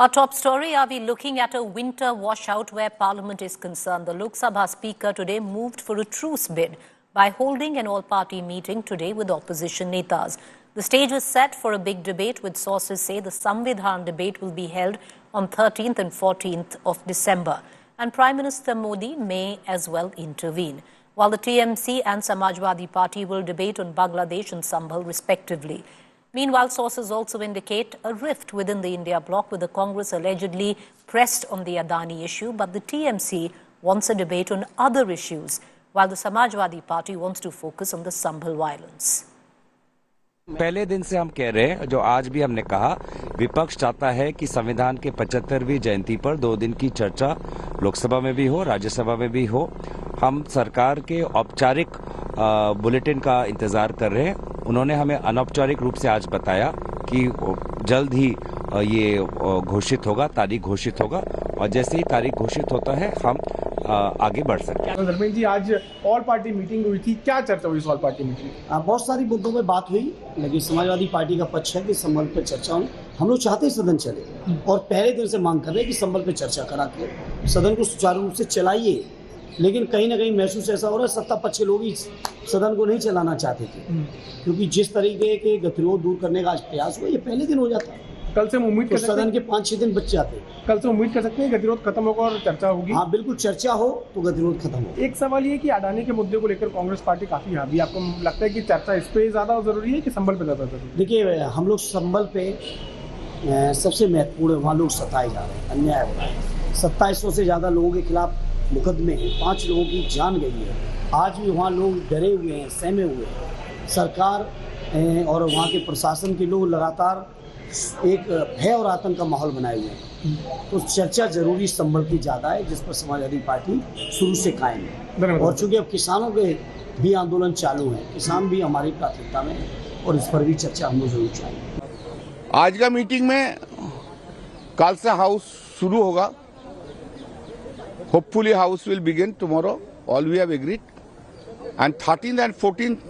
Our top story, are we looking at a winter washout where Parliament is concerned? The Lok Sabha Speaker today moved for a truce bid by holding an all-party meeting today with opposition netas. The stage is set for a big debate, with sources say the Samvidhan debate will be held on 13th and 14th of December. And Prime Minister Modi may as well intervene, while the TMC and Samajwadi Party will debate on Bangladesh and Sambhal respectively. Meanwhile, sources also indicate a rift within the India bloc, with the Congress allegedly pressed on the Adani issue, but the TMC wants a debate on other issues, while the Samajwadi Party wants to focus on the Sambhal violence. पहले दिन से हम कह रहे हैं, जो आज भी हमने कहा, विपक्ष चाहता है कि संविधान के 75वीं जयंती पर 2 दिन की चर्चा लोकसभा में भी हो, राज्यसभा में भी हो। हम सरकार के औपचारिक बुलेटिन का इंतजार कर रहे हैं। उन्होंने हमें अनौपचारिक रूप से आज बताया कि जल्द ही ये घोषित होगा, तारीख घोषित होगा, और जैसे ही तारीख घोषित होता है हम आगे बढ़ सकते हैं। धर्मेंद्र जी, आज ऑल पार्टी मीटिंग हुई थी, क्या चर्चा हुई इस ऑल पार्टी मीटिंग? बहुत सारी मुद्दों पे बात हुई, लेकिन समाजवादी पार्टी का पक्ष है कि संबल पे चर्चा हो। हम लोग चाहते हैं सदन चले, और पहले दिन से मांग कर रहे हैं कि संबल पे चर्चा करा के सदन को सुचारू रूप से चलाइए। लेकिन कहीं ना कहीं महसूस ऐसा हो रहा है, सत्ता पक्ष के लोग ही सदन को नहीं चलाना चाहते थे, क्योंकि जिस तरीके के गतिरोध दूर करने का आज प्रयास हुआ, ये पहले दिन हो जाता है। कल से हम उम्मीद कर सकते हैं सदन के 5-6 दिन बच जाते हैं। कल से उम्मीद कर सकते हैं गतिरोध खत्म होगा और चर्चा होगी। हाँ, बिल्कुल, चर्चा हो तो गतिरोध खत्म हो। एक सवाल ये कि अडानी के मुद्दे को लेकर कांग्रेस पार्टी काफी हावी, आपको लगता है कि चर्चा इस पे ज्यादा जरूरी है कि संबल पे ज्यादा जरूरी? देखिए, हम लोग संबल पे सबसे महत्वपूर्ण है, वहाँ लोग सताए जा रहे हैं, अन्याय हो रहा है। 2700 से ज्यादा लोगों के खिलाफ मुकदमे हैं, 5 लोगों की जान गई है। आज भी वहाँ लोग डरे हुए हैं, सहमे हुए हैं। सरकार और वहाँ के प्रशासन के लोग लगातार एक भय और आतंक का माहौल बनाए हुए हैं। तो चर्चा जरूरी संबल की ज़्यादा है, जिस पर समाजवादी पार्टी शुरू से कायम है। और चूंकि अब किसानों के भी आंदोलन चालू है, किसान भी हमारी प्राथमिकता में है, और इस पर भी चर्चा हम जरूर चाहिए। आज का मीटिंग में कल से हाउस शुरू होगा। Hopefully house will begin tomorrow, all we have agreed, and 13th and 14th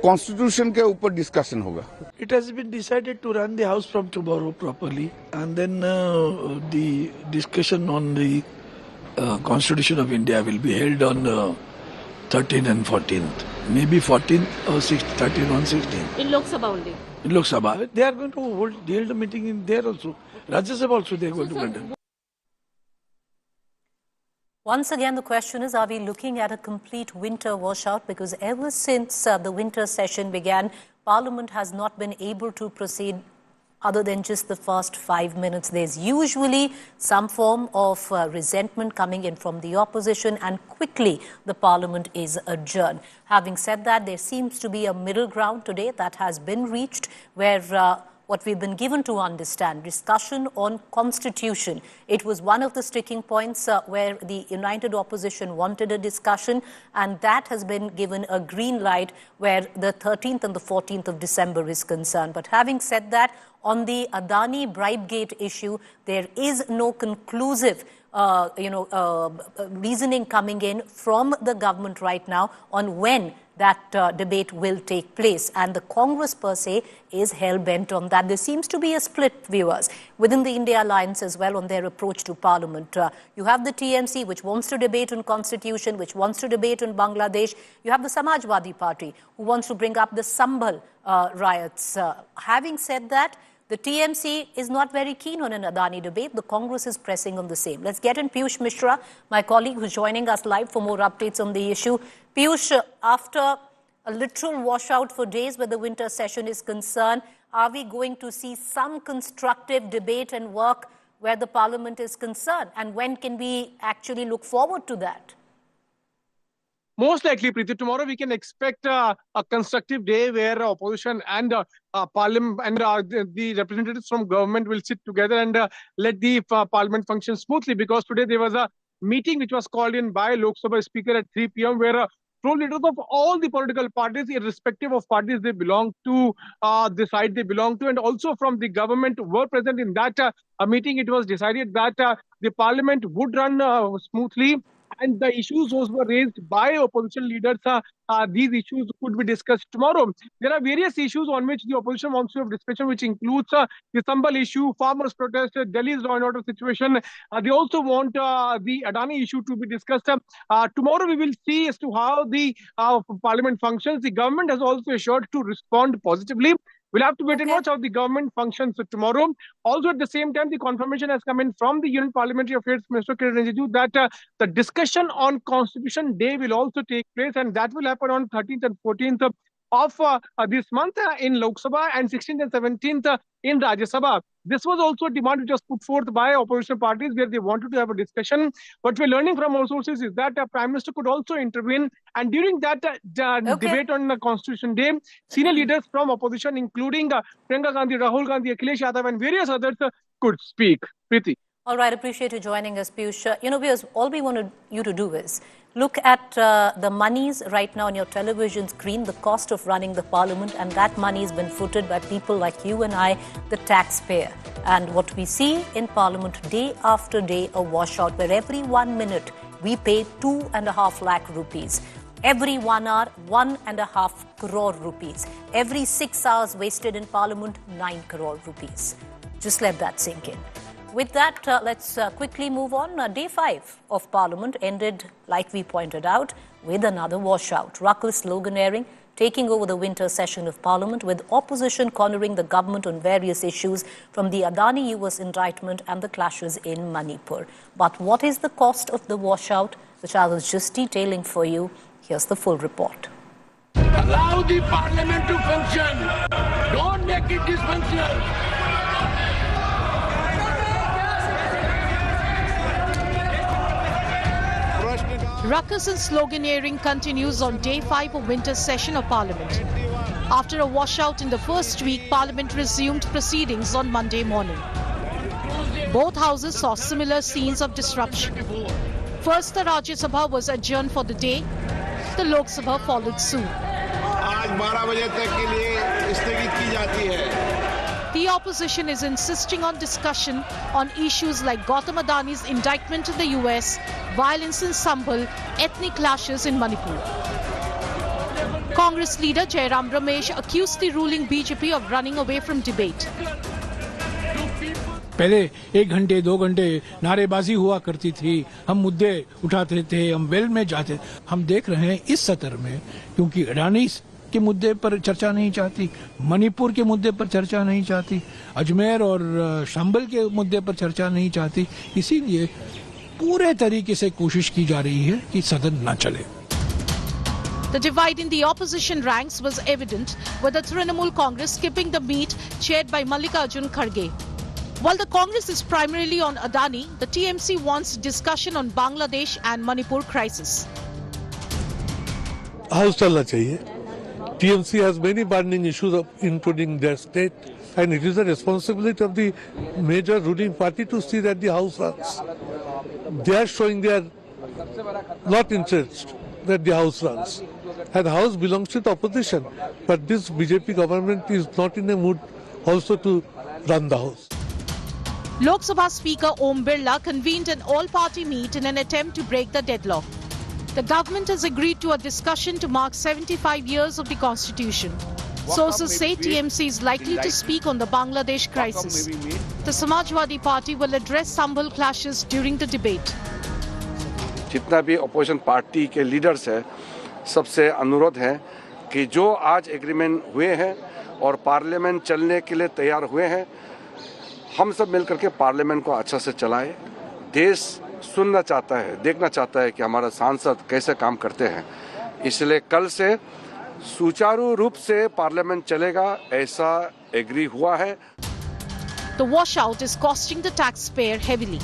constitution के ऊपर discussion होगा। It has been decided to run the house from tomorrow properly, and then the discussion on the Constitution of India will be held on 13th and 14th, maybe 14th or 13th on 16th. In Lok Sabha only? In Lok Sabha, they are going to hold a meeting in there also. Rajya Sabha also they are going to hold. Once again, the question is, are we looking at a complete winter washout? Because ever since the winter session began, Parliament has not been able to proceed other than just the first 5 minutes. There's usually some form of resentment coming in from the opposition, and quickly the Parliament is adjourned. Having said that, there seems to be a middle ground today that has been reached, where what we've been given to understand, discussion on constitution. It was one of the sticking points where the united opposition wanted a discussion, and that has been given a green light where the 13th and the 14th of December is concerned. But having said that, on the Adani bribegate issue, there is no conclusive reasoning coming in from the government right now on when that debate will take place. And the Congress per se is hell-bent on that. There seems to be a split, viewers, within the India Alliance as well on their approach to Parliament. You have the TMC, which wants to debate on constitution, which wants to debate on Bangladesh. You have the Samajwadi Party, who wants to bring up the Sambhal riots. Having said that, the TMC is not very keen on an Adani debate. The Congress is pressing on the same. Let's get in Piyush Mishra, my colleague who's joining us live for more updates on the issue. Piyush, after a literal washout for days where the winter session is concerned, are we going to see some constructive debate and work where the Parliament is concerned? And when can we actually look forward to that? Most likely, Preeti, tomorrow we can expect a constructive day where opposition and Parliament and the representatives from government will sit together and let the Parliament function smoothly. Because today there was a meeting which was called in by Lok Sabha Speaker at 3 p.m. where floor leaders of all the political parties, irrespective of parties they belong to, the side they belong to, and also from the government were present in that meeting. It was decided that the Parliament would run smoothly, and the issues those were raised by opposition leaders, these issues could be discussed tomorrow. There are various issues on which the opposition wants to have discussion, which includes the Sambal issue, farmers' protest, Delhi's law and order situation. They also want the Adani issue to be discussed. Tomorrow we will see as to how the parliament functions. The government has also assured to respond positively. We'll have to wait and watch how the government functions tomorrow. Also, at the same time, the confirmation has come in from the Union Parliamentary Affairs Minister Kiren Rijiju that the discussion on Constitution Day will also take place, and that will happen on 13th and 14th of this month in Lok Sabha and 16th and 17th in Rajya Sabha. This was also a demand which was put forth by opposition parties where they wanted to have a discussion. What we're learning from our sources is that Prime Minister could also intervene. And during that debate on Constitution Day, senior leaders from opposition, including Priyanka Gandhi, Rahul Gandhi, Akhilesh Yadav, and various others could speak. Preeti. All right, appreciate you joining us, Piyush. All we want you to do is look at the monies right now on your television screen, the cost of running the parliament, and that money has been footed by people like you and I, the taxpayer. And what we see in parliament day after day, a washout where every 1 minute we pay 2.5 lakh rupees. Every 1 hour, 1.5 crore rupees. Every 6 hours wasted in parliament, 9 crore rupees. Just let that sink in. With that, let's quickly move on. Day 5 of Parliament ended, like we pointed out, with another washout. Ruckus sloganeering, taking over the winter session of Parliament, with opposition cornering the government on various issues, from the Adani US indictment and the clashes in Manipur. But what is the cost of the washout, which I was just detailing for you? Here's the full report. Allow the Parliament to function. Don't make it dysfunctional. Ruckus and sloganeering continues on day 5 of winter session of Parliament. After a washout in the first week, Parliament resumed proceedings on Monday morning. Both houses saw similar scenes of disruption. First, the Rajya Sabha was adjourned for the day. The Lok Sabha followed soon. The opposition is insisting on discussion on issues like Gautam Adani's indictment in the US, violence in Sambal, ethnic clashes in Manipur. Congress leader Jairam Ramesh accused the ruling BJP of running away from debate. पहले 1 घंटे 2 घंटे नारेबाजी हुआ करती थी, हम मुद्दे उठाते थे, हम वेल में जाते। हम देख रहे हैं इस सत्र में, क्योंकि अडानी के मुद्दे पर चर्चा नहीं चाहती, मणिपुर के मुद्दे पर चर्चा नहीं चाहती, अजमेर और संबल के मुद्दे पर चर्चा नहीं चाहती, इसीलिए पूरे तरीके से कोशिश की जा रही है कि सदन न चले। The divide in the opposition ranks was evident, with the Trinamool Congress skipping the meet chaired by Mallikarjun Kharge. While the Congress is primarily on Adani, the TMC wants discussion on Bangladesh and Manipur crisis. House chalna chahiye. TMC has many burning issues, including their state, and it is the responsibility of the major ruling party to see that the House runs. They are showing they are not interested that the House runs. And the House belongs to the opposition. But this BJP government is not in a mood also to run the House. Lok Sabha Speaker Om Birla convened an all-party meet in an attempt to break the deadlock. The government has agreed to a discussion to mark 75 years of the Constitution. Sources say TMC is likely to speak on the Bangladesh crisis. The Samajwadi Party will address Sambal clashes during the debate. जितना भी opposition party के leaders है, सबसे अनुरोध है कि जो आज एग्रीमेंट हुए हैं और पार्लियामेंट चलने के लिए तैयार हुए हैं, हम सब मिलकर के पार्लियामेंट को अच्छा से चलाएं। देश सुनना चाहता है, देखना चाहता है कि हमारा सांसद कैसे काम करते हैं। इसलिए कल से सुचारू रूप से पार्लियामेंट चलेगा, ऐसा एग्री हुआ है। The washout is costing the taxpayer heavily.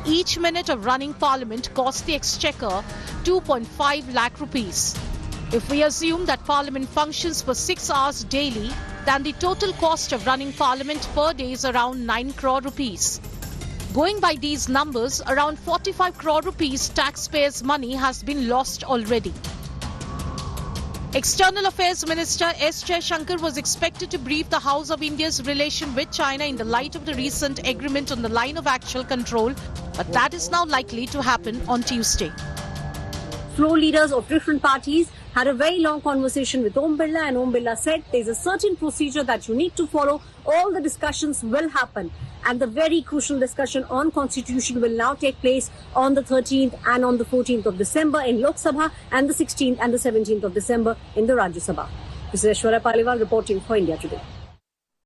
Each minute of running Parliament costs the Exchequer 2.5 lakh rupees. If we assume that Parliament functions for 6 hours daily, then the total cost of running Parliament per day is around 9 crore rupees. Going by these numbers, around 45 crore rupees taxpayers' money has been lost already. External Affairs Minister S. Jaishankar was expected to brief the House of India's relation with China in the light of the recent agreement on the line of actual control, but that is now likely to happen on Tuesday. floor leaders of different parties had a very long conversation with Om Birla, and Om Birla said there's a certain procedure that you need to follow. All the discussions will happen, and the very crucial discussion on constitution will now take place on the 13th and on the 14th of December in Lok Sabha, and the 16th and the 17th of December in the Rajya Sabha. This is Aishwarya Paliwal reporting for India Today.